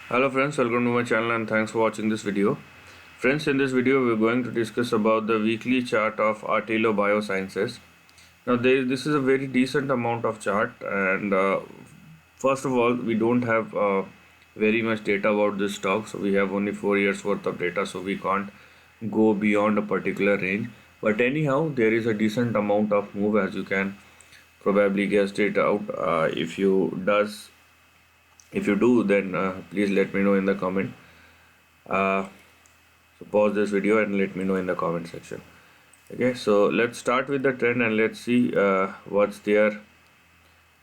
Hello friends, welcome to my channel and thanks for watching this video. Friends, in this video we're going to discuss about the weekly chart of Artelo Biosciences. Now this is a very decent amount of chart, and first of all we don't have very much data about this stock, so we have only 4 years worth of data, so we can't go beyond a particular range. But anyhow, there is a decent amount of move, as you can probably guessed it out. If you do, then please let me know in the comment. So pause this video and let me know in the comment section. Okay, so let's start with the trend and let's see what's there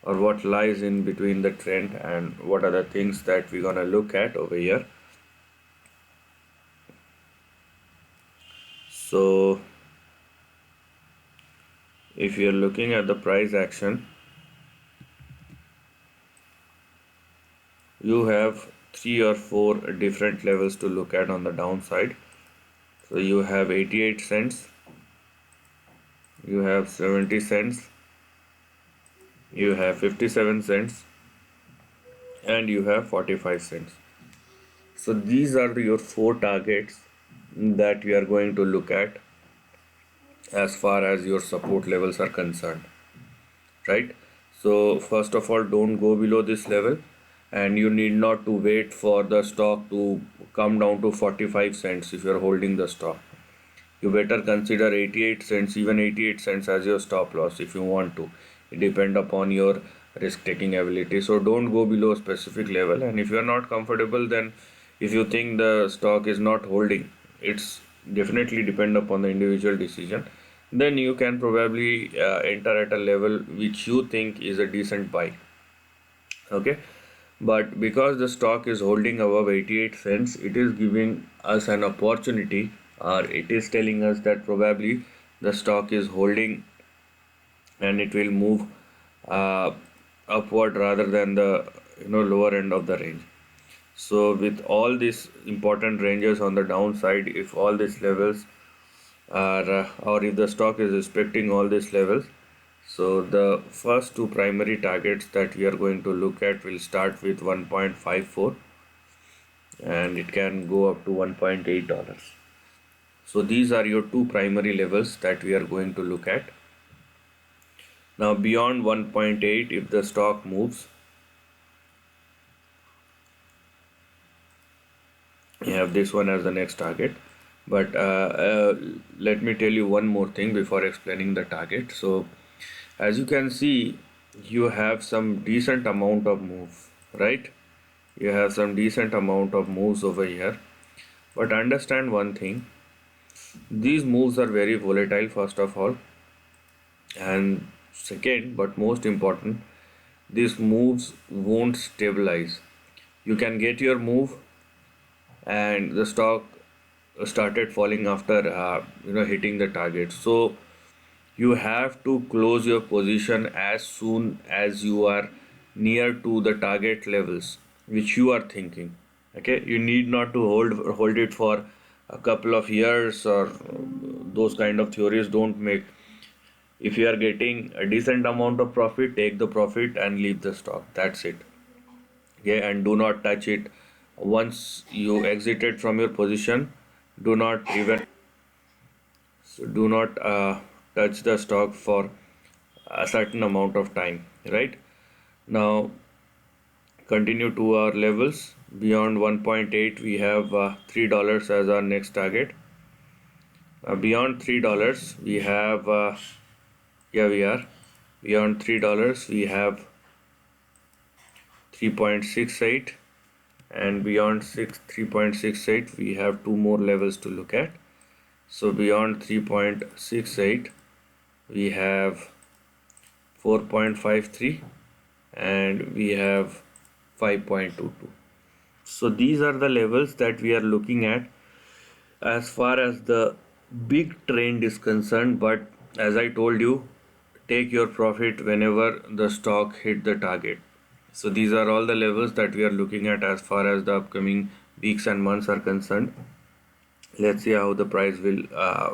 or what lies in between the trend and what are the things that we're gonna look at over here. So if you're looking at the price action, you have 3 or 4 different levels to look at on the downside. So you have 88 cents, you have 70 cents, you have 57 cents, and you have 45 cents. So these are your 4 targets that we are going to look at as far as your support levels are concerned, right? So first of all, don't go below this level, and you need not to wait for the stock to come down to 45 cents if you are holding the stock. You better consider 88 cents, even 88 cents as your stop loss if you want to. It depends upon your risk taking ability. So don't go below a specific level, and if you are not comfortable, then if you think the stock is not holding, it's definitely depend upon the individual decision, then you can probably enter at a level which you think is a decent buy. Okay, but because the stock is holding above 88 cents, it is giving us an opportunity, or it is telling us that probably the stock is holding and it will move uh, upward rather than the lower end of the range. So with all these important ranges on the downside, if all these levels are or if the stock is respecting all these levels, so the first 2 primary targets that we are going to look at will start with 1.54 and it can go up to $1.8. So these are your 2 primary levels that we are going to look at. Now beyond 1.8, if the stock moves, you have this one as the next target. But let me tell you one more thing before explaining the target. So as you can see, you have some decent amount of move, right? You have some decent amount of moves over here, but understand one thing: these moves are very volatile, first of all, and second, but most important, these moves won't stabilize. You can get your move and the stock started falling after hitting the target. So you have to close your position as soon as you are near to the target levels which you are thinking. Okay, you need not to hold it for a couple of years, or those kind of theories don't make. If you are getting a decent amount of profit, take the profit and leave the stock, that's it. Okay, and do not touch it. Once you exited from your position, do not even do not touch the stock for a certain amount of time, right? Now continue to our levels. Beyond 1.8, we have $3 as our next target. Beyond $3, we have here we are. Beyond $3, we have 3.68, and beyond 3.68, we have 2 more levels to look at. So beyond 3.68, we have 4.53 and we have 5.22. So these are the levels that we are looking at as far as the big trend is concerned. But as I told you, take your profit whenever the stock hit the target. So these are all the levels that we are looking at as far as the upcoming weeks and months are concerned. Let's see how the price will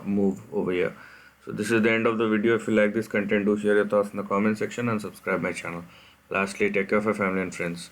move over here. So this is the end of the video. If you like this content, do share your thoughts in the comment section and subscribe my channel. Lastly, take care of your family and friends.